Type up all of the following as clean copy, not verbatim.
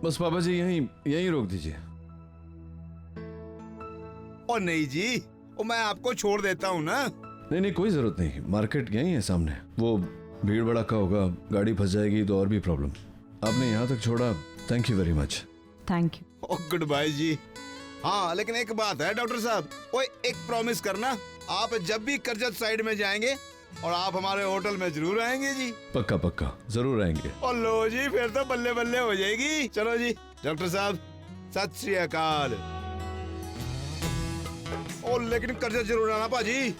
बस पापा जी यहीं यहीं रोक दीजिए। और नहीं जी, वो मैं आपको छोड़ देता हूँ ना। नहीं नहीं, कोई जरूरत नहीं, मार्केट यहीं है सामने। वो भीड़ भड़का होगा, गाड़ी फंस जाएगी तो और भी प्रॉब्लम। आपने यहाँ तक छोड़ा, thank you very much. Thank you. Oh good bye जी। हाँ लेकिन एक बात है डॉक्टर साहब, ओए एक प्रॉमिस करना, आप जब भी करजत साइड में जाएंगे और आप हमारे होटल में जरूर आएंगे जी। पक्का पक्का जरूर आएंगे। और लो जी, फिर तो बल्ले बल्ले हो जाएगी। चलो जी डॉक्टर साहब, सत श्री अकाल। ओ लेकिन करजत जरूर आना पाजी।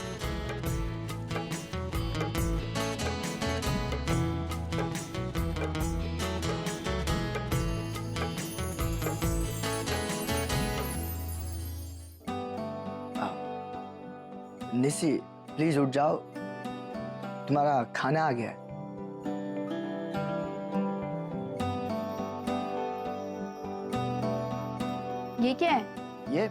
निसी प्लीज उठ जाओ, तुम्हारा खाना आ गया है। ये क्या है? ये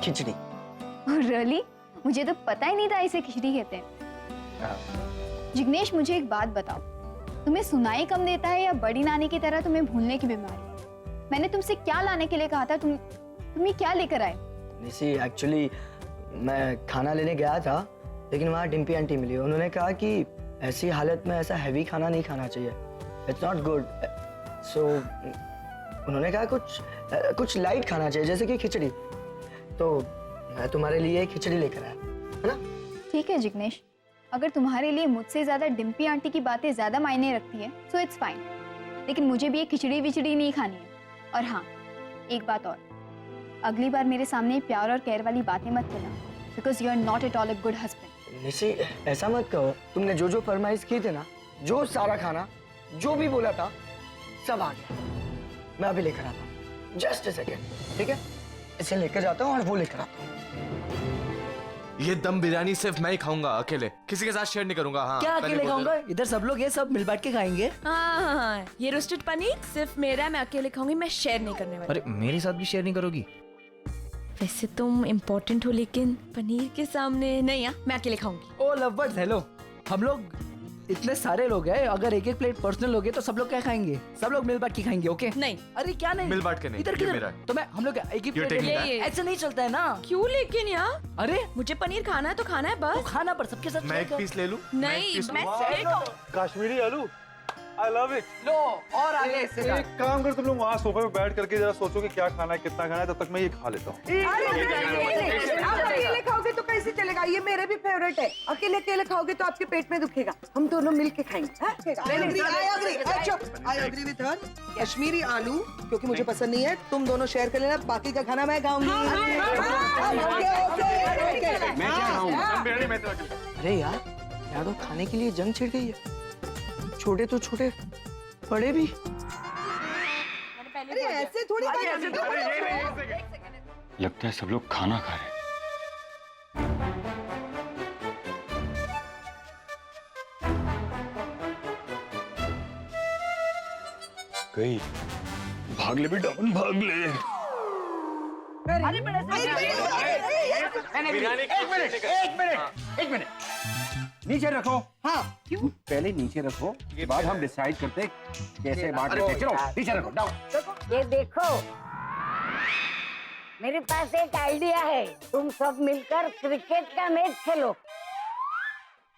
खिचड़ी। रियली? मुझे तो पता ही नहीं था इसे खिचड़ी कहते हैं। जिग्नेश मुझे एक बात बताओ, तुम्हें सुनाई कम देता है या बड़ी नानी की तरह तुम्हें भूलने की बीमारी? मैंने तुमसे क्या लाने के लिए कहा था, तुम्हें क्या लेकर आए? निसी एक्चुअली मैं खाना लेने गया था, लेकिन वहाँ डिम्पी आंटी मिली। उन्होंने कहा कि ऐसी हालत में ऐसा हैवी खाना नहीं खाना चाहिए, इट्स नॉट गुड। सो उन्होंने कहा कुछ लाइट खाना चाहिए, जैसे कि खिचड़ी। तो मैं तुम्हारे लिए खिचड़ी लेकर आया, है ना? ठीक है जिग्नेश, अगर तुम्हारे लिए मुझसे ज्यादा डिम्पी आंटी की बातें ज्यादा मायने रखती है सो इट्स फाइन, लेकिन मुझे भी ये खिचड़ी विचड़ी नहीं खानी है। और हाँ, एक बात और, अगली बार मेरे सामने प्यार और केयर वाली बातें मत करना, because you are not at all a good husband. Nisi ऐसा मत कहो, तुमने जो जो फरमाइश की थी ना, जो सारा खाना जो भी बोला था सब आ गया। मैं अभी लेकर आता हूँ, जस्ट अ सेकेंड, ठीक है? इसे लेकर जाता हूँ और वो लेकर आता हूँ। ये दम बिरयानी सिर्फ मैं ही खाऊंगा अकेले, किसी के साथ शेयर नहीं करूंगा। हाँ, क्या अकेले खाऊंगा? इधर सब लोग ये सब मिल बांट के खाएंगे। हाँ, ये रोस्टेड पनीर सिर्फ मेरा है, मैं अकेले खाऊंगी, मैं शेयर नहीं करने वाली। अरे मेरे साथ भी शेयर नहीं करोगी? वैसे तुम इम्पोर्टेंट हो, लेकिन पनीर के सामने नहीं। मैं अकेले खाऊंगी। ओ लवर्स, हेलो। हम लोग इतने सारे लोग हैं, अगर एक एक प्लेट पर्सनल लोगे तो सब लोग क्या खाएंगे? सब लोग मिल बांट के खाएंगे, ओके? नहीं। अरे क्या नहीं? मिल बांट के नहीं, इधर ये किधर? मेरा है। तो मैं हम लोग एक ही प्लेट taking that? ऐसे नहीं चलता है ना। क्यों लेकिन यार? अरे मुझे पनीर खाना है तो खाना है तो बस। खाना पर सबके साथ मैं एक पीस ले लूं? नहीं, मैं शेयर करूं। कश्मीरी आलू, आई लव इट। लो और आगे इससे एक काम कर, तुम लोग वहाँ सोफे पे बैठ करके जरा सोचो कि क्या खाना है, कितना खाना है, तब तक मैं ये खा लेता हूँ। आप अकेले खाओगे तो कैसे चलेगा? ये मेरे भी फेवरेट है। अकेले अकेले खाओगे तो आपके पेट में दुखेगा। हम दोनों मिलके खाएंगे। I agree with her. Kashmiri आलू क्योंकि मुझे पसंद नहीं है, तुम दोनों शेयर कर लेना, बाकी का खाना मैं खाऊंगी। अरे यार तो खाने के लिए जंग छिड़ गई है। छोटे तो छोटे, बड़े भी। अरे ऐसे थोड़ी। लगता है सब लोग खाना खा रहे हैं। गई, भाग ले बेटा, भाग ले। एक मिनट नीचे रखो। हाँ क्यों? पहले नीचे रखो, के बाद हम डिसाइड करते कैसे बांटते हैं। चलो नीचे रखो, डाउन। ये देखो, मेरे पास एक आइडिया है। तुम सब मिलकर क्रिकेट का मैच खेलो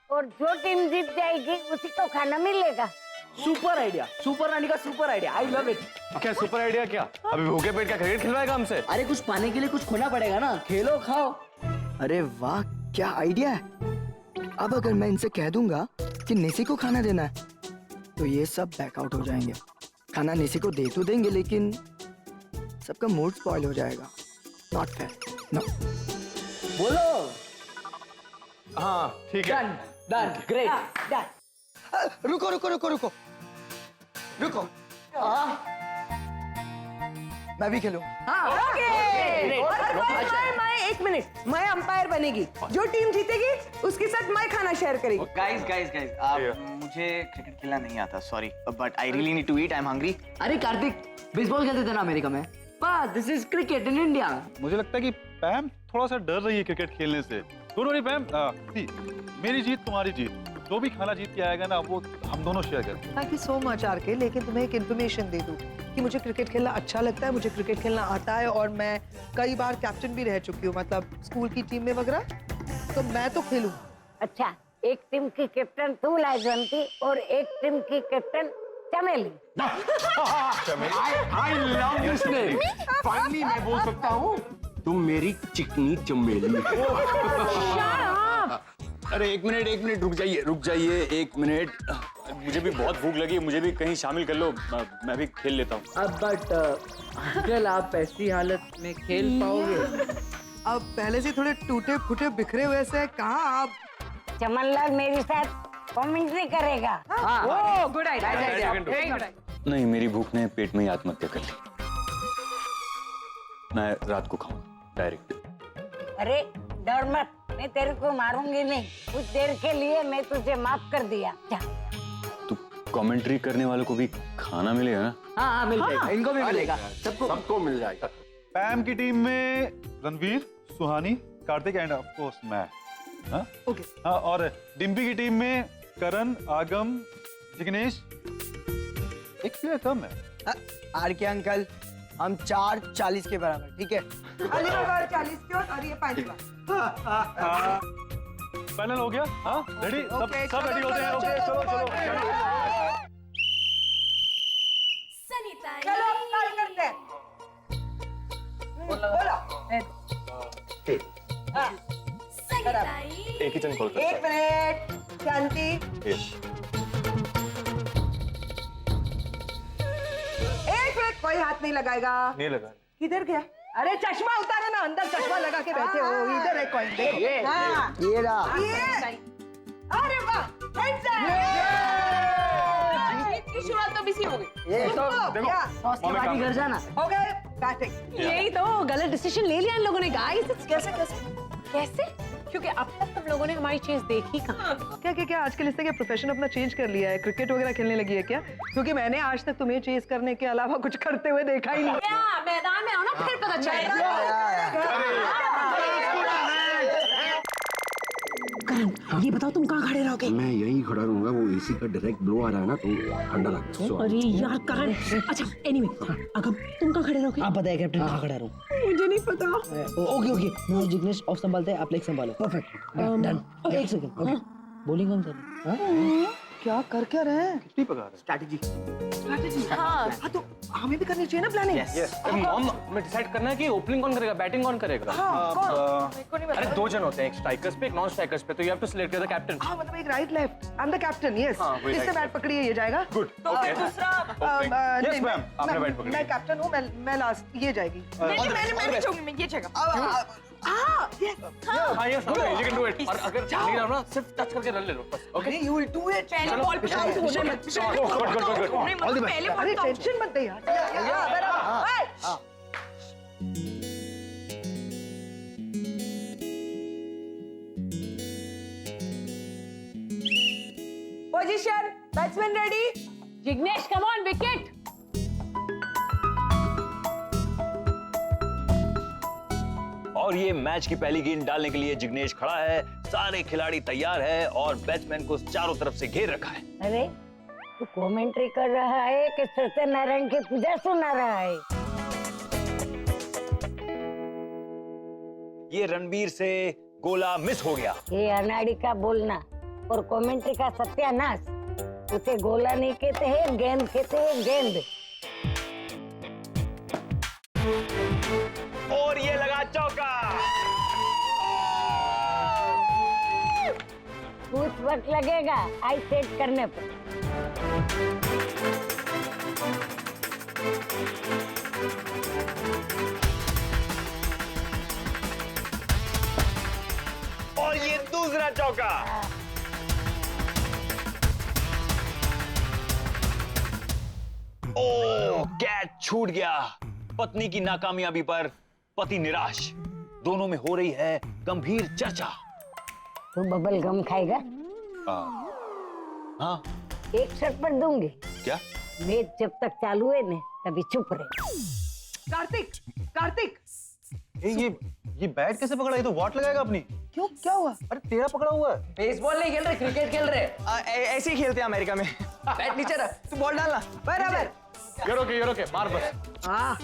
और जो टीम जीत जाएगी उसी को खाना मिलेगा। सुपर आइडिया, सुपर रानी का super idea, I love it. क्या सुपर आइडिया? क्या अभी भूखे पेट का क्रिकेट खिलवाएगा हमसे? अरे कुछ पाने के लिए कुछ खोना पड़ेगा ना, खेलो खाओ। अरे वाह क्या आइडिया है। अब अगर मैं इनसे कह दूंगा कि निसी को खाना देना है तो ये सब बैकआउट हो जाएंगे। खाना निसी को दे तो देंगे, लेकिन सबका मूड स्पॉइल हो जाएगा। Not fair, no. बोलो। हाँ ठीक है, डन डन, ग्रेट। रुको रुको रुको रुको रुको, मैं भी खेलूं। एक मिनट, मैं अंपायर बनेगी। जो टीम जीतेगी उसके साथ मैं खाना शेयर करेगी। गाइस मुझे क्रिकेट खेलना नहीं आता, sorry, but I really need to eat, I am hungry. अरे कार्तिक, बेसबॉल खेलते थे ना अमेरिका में। बस this is cricket in India. मुझे लगता है कि पैम थोड़ा सा डर रही है क्रिकेट खेलने से। डोंट वरी पैम, मेरी जीत तुम्हारी जीत। जो भी खाना जीत के आएगा ना वो हम दोनों शेयर करेंगे। Thank you so much RK, लेकिन तुम्हें एक इन्फॉर्मेशन दे दूं कि मुझे क्रिकेट खेलना अच्छा लगता है, मुझे क्रिकेट खेलना आता है और मैं कई बार कैप्टन भी रह चुकी हूँ, मतलब स्कूल की टीम में वगैरह, तो मैं तो खेलूँ। अच्छा, एक टीम की कैप्टन तू लाजवंती और एक टीम की कैप्टन चमेली। I love this name. Finally मैं बोल सकता हूँ तुम मेरी चिकनी चमेली। अरे एक मिनट रुक जाइए 1 मिनट। मुझे भी बहुत भूख लगी है, मुझे भी कहीं शामिल कर लो, मैं भी खेल लेता हूँ। अब बट अंकल आप ऐसी हालत में खेल पाओगे? अब पहले से थोड़े टूटे फूटे बिखरे हुए से कहाँ आप। चमनलाल मेरे साथ कमेंट्री करेगा। ओह गुड आइडिया, नहीं, मेरी भूख ने पेट में ही आत्महत्या कर ली। मैं रात को खाऊं डायरेक्ट। अरे डर मत, मैं तेरे को मारूंगी नहीं, कुछ देर के लिए मैं तुझे माफ कर दिया। जा। तो कमेंट्री करने वालों को भी खाना मिलेगा ना? हाँ मिल जाएगा, इनको भी मिलेगा, सबको मिल जाएगा। पैम की टीम में रणवीर, सुहानी, कार्तिक एंड ऑफ कोर्स मैं। हाँ? ओके। हाँ, और डिम्पी की टीम में करण, आगम, जिग्नेश। एक प्लेयर कम है। आरके अंकल, हम 4:40 के बराबर, ठीक है? अलीबाग 40 की और ये 5 बार। फाइनल हो गया? हाँ, रेडी? सब रेडी होते हैं? ओके, चलो। चलो कॉल करते हैं। बोलो। एक ही जन कॉल 1 मिनट, शांति। एक मिनट, कोई हाथ नहीं लगाएगा। नहीं लगा। किधर गया? अरे चश्मा उतारो ना, अंदर चश्मा लगा के बैठे हो। इधर है कॉइन, देखो। हाँ। ये रहा। अरे वाह, जीत की शुरुआत तो बिजी हो गई। ये तो घर जाना। हो गए बैटिंग। यही तो गलत डिसीजन ले लिया इन लोगों ने गाइस। कैसे? क्योंकि अब तक तुम लोगों ने हमारी चीज देखी कहाँ? क्या आजकल इससे क्या प्रोफेशन अपना चेंज कर लिया है? क्रिकेट वगैरह खेलने लगी है क्या? क्योंकि मैंने आज तक तुम्हें चेज करने के अलावा कुछ करते हुए देखा ही नहीं। क्या मैदान में आओ ना, फिर पता चलेगा। ये बताओ तुम कहाँ खड़े रहोगे? मैं यहीं खड़ा रहूंगा, वो एसी का डायरेक्ट ब्लो आ रहा है ना, तो ठंडा लगता है। अरे यार करण, अच्छा एनीवे, अगम तुम कहाँ खड़े रहोगे? आप बताइए कैप्टन कहाँ खड़ा रहूं? मुझे नहीं पता। ओके, मैं जिग्नेश ऑफ संभालते हैं, आप लेग संभालो। Perfect, done. एक सेकंड, बॉलिंग कौन कर रहा है? क्या कर क्या रहे हैं? कितनी पका रहे? स्ट्रैटेजी। हाँ, तो हमें भी करनी चाहिए ना प्लानिंग। मॉम, हमें डिसाइड करना है कि ओपनिंग कौन करेगा, बैटिंग कौन करेगा। अरे 2 जन होते हैं, एक स्ट्राइकर्स पे एक नॉन स्ट्राइकर्स पे, तो you have to select the captain. हाँ, मतलब एक right left, I am the captain. Yes, इससे बैट पकड़िए, ये जाएगा। Good, okay. दूसरा यस मैम, आपने बैट पकड़ी। मैं कैप्टन हूँ, मैं लास्ट, ये जाएगी। मैं जाऊंगी, मैं ये जाएगा। हाँ, yes, okay, you can do it. और अगर नहीं रहा ना, सिर्फ टच करके रन ले लो बस, okay? You will do it. पहले बॉल पे आउट होने मत। गुड। अरे टेंशन मत ले यार। Position, batsman ready. Jignesh come on, wicket. और ये मैच की पहली गेंद डालने के लिए जिग्नेश खड़ा है, सारे खिलाड़ी तैयार है और बैट्समैन को चारों तरफ से घेर रखा है। अरे तू कमेंट्री कर रहा है कि सत्यनारायण की पूजा सुना रहा है? ये रणवीर से गोला मिस हो गया। ये अनाड़ी का बोलना और कमेंट्री का सत्यानाश। उसे गोला नहीं कहते हैं, गेंद कहते हैं, गेंद। और ये लगा चौका। कुछ वक्त लगेगा आई सेट करने पर। और ये दूसरा चौका। ओ, कैच छूट गया। पत्नी की नाकामयाबी पर पति निराश। दोनों में हो रही है गंभीर चर्चा। तू बबल गम खाएगा? हाँ। एक शर्त पर दूंगी। क्या? मैच जब तक चालू है ना, तभी चुप रहे। कार्तिक, ये बैट कैसे पकड़ा? ये तो वॉट लगाएगा अपनी। क्यों, क्या हुआ? अरे तेरा पकड़ा हुआ है। बेसबॉल नहीं खेल रहे, क्रिकेट खेल रहे। ऐसे ही खेलते हैं अमेरिका में। बैट नीचे रख, तू बॉल डालना बराबर। ये रोके मार बस। हाँ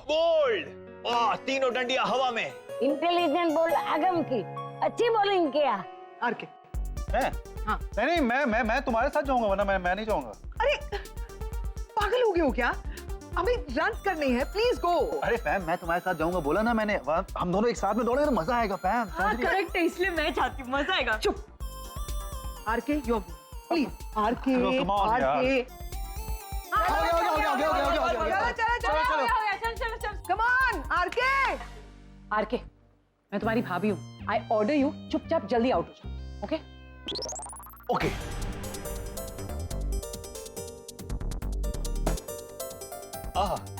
बोल्ड। तीनों डंडियां हवा में। इंटेलिजेंट बॉल आगम की, अच्छी बॉलिंग किया। आरके। मैं? हाँ। नहीं, मैं तुम्हारे साथ जाऊंगा, वरना मैं नहीं जाऊंगा। अरे पागल हो गए हो क्या? हमें रन करने हैं, प्लीज गो। अरे पैम, मैं तुम्हारे साथ जाऊंगा बोला ना मैंने। हम दोनों एक साथ में दौड़ेंगे तो मजा आएगा पैम। करेक्ट है, इसलिए मैं चाहती हूँ, मजा आएगा। चुप। RK yo please. RK come on, RK चल। Come on R K. आरके, मैं तुम्हारी भाभी हूँ। आई ऑर्डर यू, चुपचाप जल्दी आउट हो जाओ, ओके? ओके।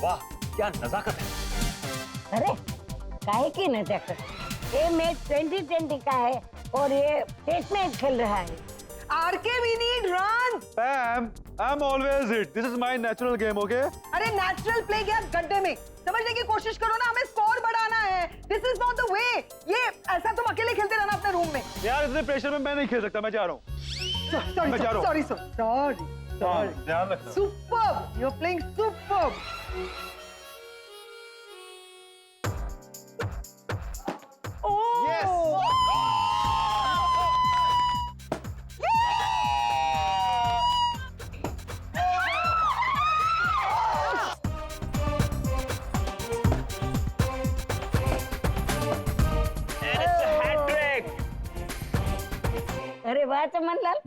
वाह, क्या नजाकत है। अरे काहे की नजाकत? ये मैच 2020 का है और ये टेस्ट मैच खेल रहा है। RK we need run. Pam, I am always it. This is my natural game, okay? अरे नेचुरल प्ले क्या गड्ढे में? समझने की कोशिश करो ना, हमें स्कोर बढ़ाना है। This is not the way. ये ऐसा तुम अकेले खेलते रहना अपने रूम में। यार इतने प्रेशर में मैं नहीं खेल सकता, मैं जा रहा हूँ। सॉरी। ध्यान रखना। Superb, you are playing superb. अरे वाह चमनलाल,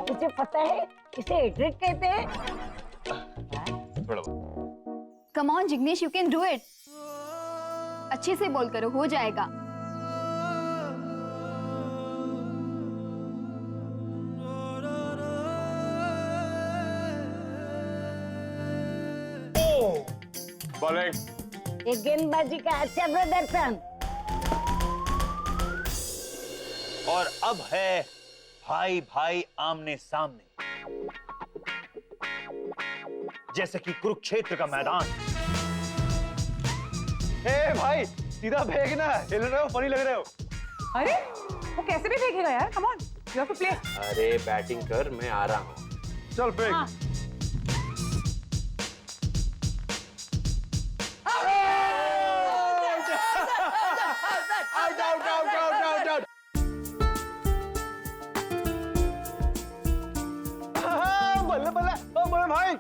तुझे पता है इसे हैट्रिक कहते हैं? थोड़ा come on Jignesh, you can do it. अच्छे से बॉल करो, हो जाएगा। बॉलिंग। एक गेंदबाजी का अच्छा प्रदर्शन। और अब है भाई भाई आमने सामने, जैसे कि कुरुक्षेत्र का मैदान। ए भाई, सीधा फेंकना। हिल रहे हो, फनी लग रहे हो। अरे वो कैसे भी फेंकेगा यार, come on, you have to play. अरे बैटिंग कर, मैं आ रहा हूँ। चल फेंक। हाँ। बल्ले भाई।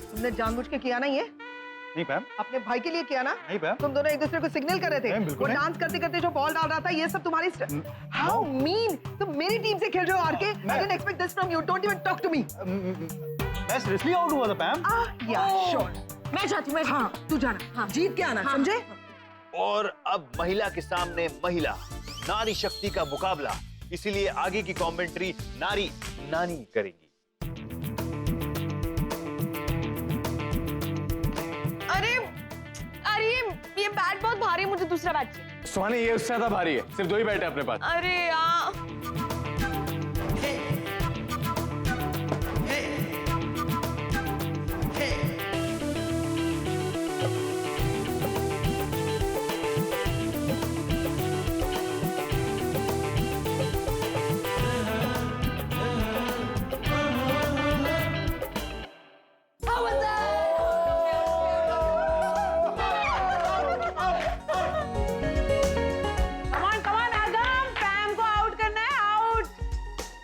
तुमने जानबूझ के किया ना ये? नहीं पैम। अपने भाई के लिए किया ना? नहीं पैम। तुम दोनों एक दूसरे को सिग्नल कर रहे थे। बिल्कुल वो नहीं। डांस करते करते जो बॉल डाल रहा था, ये सब तुम्हारी हाउ मीन। तुम मेरी टीम से खेल रहे हो RK. I didn't expect this from you. Don't even talk to me. मैं सीरियसली आउट हुआ था पैम। या श्योर। मैं चाहती हूँ, हाँ तू जाना। हाँ जीत के आना, समझे? और अब महिला के सामने महिला, नारी शक्ति का मुकाबला। इसीलिए आगे की कमेंट्री नारी नानी करेगी। अरे ये बैट बहुत भारी है, मुझे दूसरा बैट चाहिए। सुहानी, ये उससे ज्यादा भारी है, सिर्फ 2 ही बैट है अपने पास। अरे यार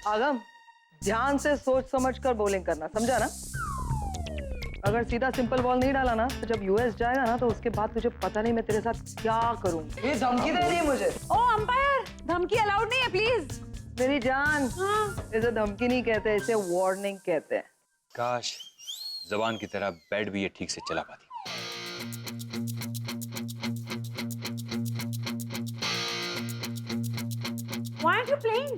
आगम, ध्यान से सोच समझ कर बॉलिंग करना, समझा ना? अगर सीधा सिंपल बॉल नहीं डाला ना, तो जब यूएस जाएगा ना, तो उसके बाद तुझे पता नहीं मैं तेरे साथ क्या करूंगी। ये धमकी दे रही है मुझे। ओ अंपायर, धमकी अलाउड नहीं है प्लीज। मेरी जान, इसे धमकी नहीं कहते, इसे वार्निंग कहते हैं। काश जबान की तरह बैट भी ये ठीक से चला पाती। Why aren't you playing?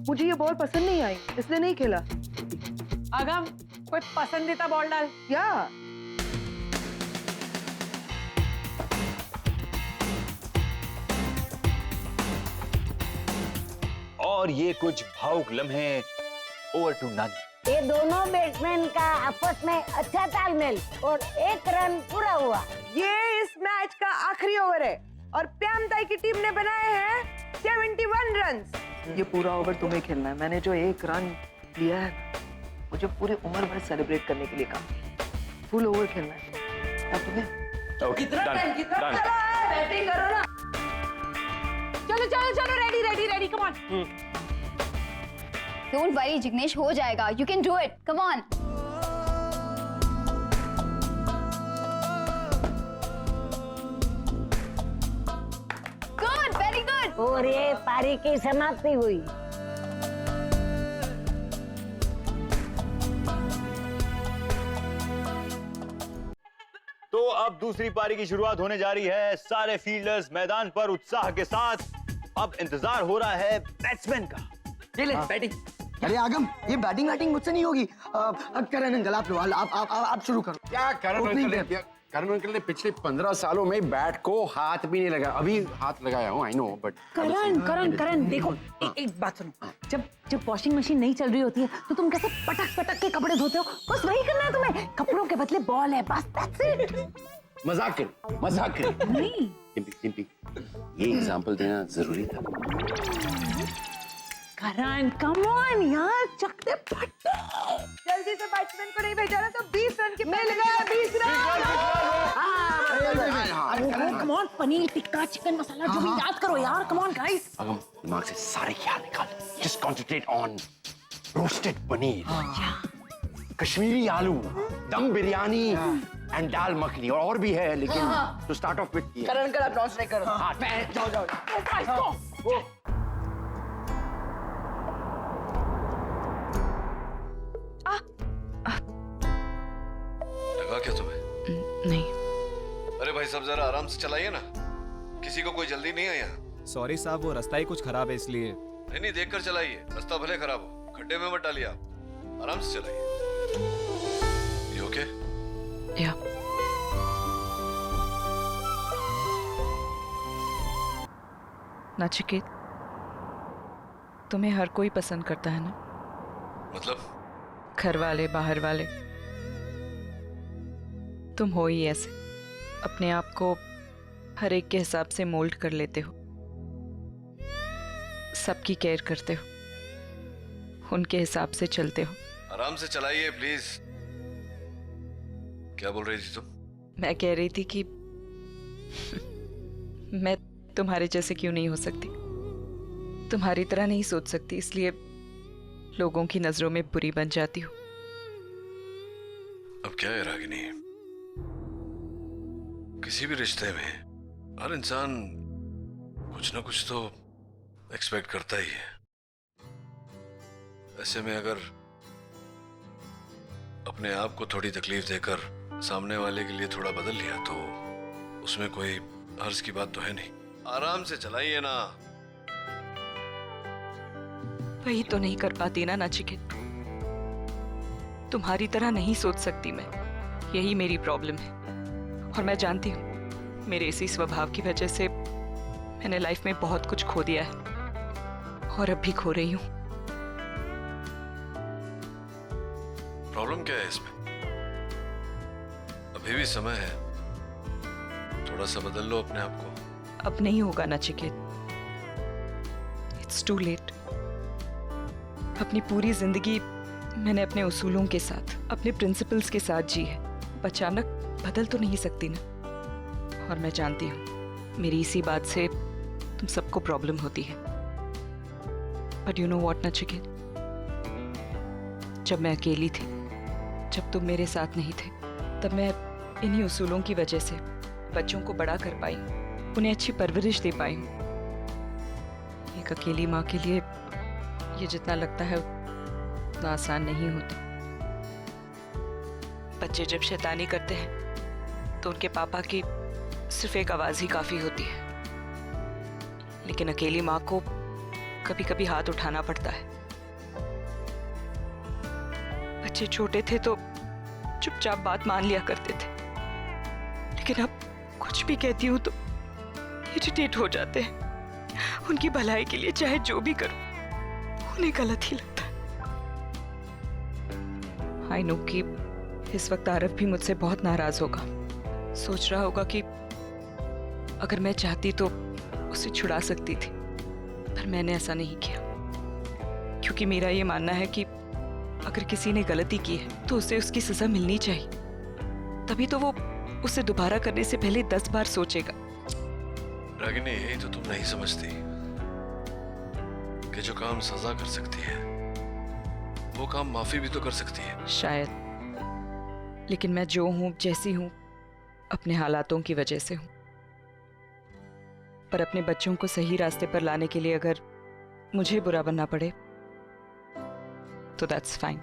मुझे ये बॉल पसंद नहीं आई, इसलिए नहीं खेला। आगम, कोई पसंदीदा बॉल डाल। या और ये कुछ भावुक लम्हे ओवर टू नानी। ये दोनों बैट्समैन का आपस में अच्छा तालमेल और 1 रन पूरा हुआ। ये इस मैच का आखिरी ओवर है और प्यामताई की टीम ने बनाए हैं 71 रन्स। ये पूरा ओवर तुम्हें खेलना है। मैंने जो 1 रन लिया है मुझे पूरी उम्र भर सेलिब्रेट करने के लिए कहा। फुल ओवर खेलना है अब तुम्हें। कितना बैटिंग करो ना। चलो चलो चलो, ready ready ready, come on. Don't worry Jignesh, हो जाएगा। You can do it, come on. Good, very good. और ये पारी की समाप्ति हुई। तो अब दूसरी पारी की शुरुआत होने जा रही है। सारे फील्डर्स मैदान पर उत्साह के साथ। अब इंतजार हो रहा है बैट्समैन का। ये ले बैटिंग। अरे आगम, ये बैटिंग मुझसे नहीं होगी। करण अंकल आप लो, आप शुरू करो। क्या करण अंकल ने पिछले 15 सालों में बैट को हाथ भी नहीं लगाया। अभी हाथ लगाया हूँ, आई नो, बट करण देखो, एक बात सुनो। जब वॉशिंग मशीन नहीं चल रही होती है तो तुम कैसे पटक पटक के कपड़े धोते हो? बस वही करना है तुम्हें। कपड़ों के बदले बॉल है, बस दैट्स इट। मजाक कर नहीं, टिम्पी, ये एग्जांपल देना जरूरी था। करण कम ऑन यार, चकते फटो। जल्दी से बैट्समैन को नहीं भेजा ना तो 20 रन के मिल गया। 20 run. Come on, paneer tikka, chicken masala, जो भी याद करो यार। Come on guys. अगम, दिमाग से सारे ख्याल निकाल। Just concentrate on roasted paneer, Kashmiri aloo, dum biryani and दाल मखनी, और भी है लेकिन तो स्टार्ट ऑफ विद करण कर, आप नॉन स्ट्राइक करो। हाँ, जाओ। लगा क्या तुम्हें? नहीं। अरे भाई साहब जरा आराम से चलाइए ना, किसी को कोई जल्दी नहीं है यहाँ। सॉरी साहब, वो रास्ता ही कुछ खराब है इसलिए। नहीं देखकर चलाइए, रास्ता भले खराब हो, खड्डे में मत डालिए आप, आराम से चलाइए। You okay? या नाचिकेत, तुम्हें हर कोई पसंद करता है ना? मतलब? घर वाले, बाहर वाले, तुम हो ही ऐसे। अपने आप को हर एक के हिसाब से मोल्ड कर लेते हो, सबकी केयर करते हो, उनके हिसाब से चलते हो। आराम से चलाइए प्लीज। क्या बोल रही थी तुम? मैं कह रही थी कि मैं तुम्हारे जैसे क्यों नहीं हो सकती, तुम्हारी तरह नहीं सोच सकती, इसलिए लोगों की नजरों में बुरी बन जाती हूँ। अब क्या है रागिनी, किसी भी रिश्ते में हर इंसान कुछ ना कुछ तो एक्सपेक्ट करता ही है। ऐसे में अगर अपने आप को थोड़ी तकलीफ देकर सामने वाले के लिए थोड़ा बदल लिया तो उसमें कोई हर्ज की बात तो है नहीं। आराम से चलाइए ना। वही तो नहीं कर पाती ना नाचिकेत, तुम्हारी तरह नहीं सोच सकती मैं, यही मेरी प्रॉब्लम है। और मैं जानती हूँ मेरे इसी स्वभाव की वजह से मैंने लाइफ में बहुत कुछ खो दिया है और अब भी खो रही हूँ। प्रॉब्लम क्या है इसमें? अभी भी समय है, थोड़ा सा बदल लो अपने आप को। अब नहीं होगा नाचिकेत, इट्स टू लेट। अपनी पूरी जिंदगी मैंने अपने उसूलों के साथ, अपने प्रिंसिपल्स के साथ जी है, अचानक बदल तो नहीं सकती ना। और मैं जानती हूँ मेरी इसी बात से तुम सबको प्रॉब्लम होती है। But you know what Nachiket, जब मैं अकेली थी, जब तुम मेरे साथ नहीं थे, तब मैं इन्हीं उसूलों की वजह से बच्चों को बड़ा कर पाई, उन्हें अच्छी परवरिश दे पाई हूँ। एक अकेली माँ के लिए ये जितना लगता है उतना आसान नहीं होता। बच्चे जब शैतानी करते हैं तो उनके पापा की सिर्फ एक आवाज ही काफी होती है, लेकिन अकेली माँ को कभी कभी हाथ उठाना पड़ता है। बच्चे छोटे थे तो चुपचाप बात मान लिया करते थे, लेकिन अब कुछ भी कहती हूँ तो इरिटेट हो जाते हैं। उनकी भलाई के लिए चाहे जो भी करूं उन्हें गलत ही लगता है। आई नो कि इस वक्त आरफ भी मुझसे बहुत नाराज होगा, सोच रहा होगा कि अगर मैं चाहती तो उसे छुड़ा सकती थी, पर मैंने ऐसा नहीं किया क्योंकि मेरा ये मानना है कि अगर किसी ने गलती की है तो उसे उसकी सजा मिलनी चाहिए, तभी तो वो उसे दोबारा करने से पहले 10 बार सोचेगा। रागिनी, यही तो तुम नहीं समझती कि जो काम सजा कर सकती है वो काम माफी भी तो कर सकती है। शायद, लेकिन मैं जो हूं, जैसी हूं, अपने हालातों की वजह से हूं। पर अपने बच्चों को सही रास्ते पर लाने के लिए अगर मुझे बुरा बनना पड़े तो दैट्स फाइन।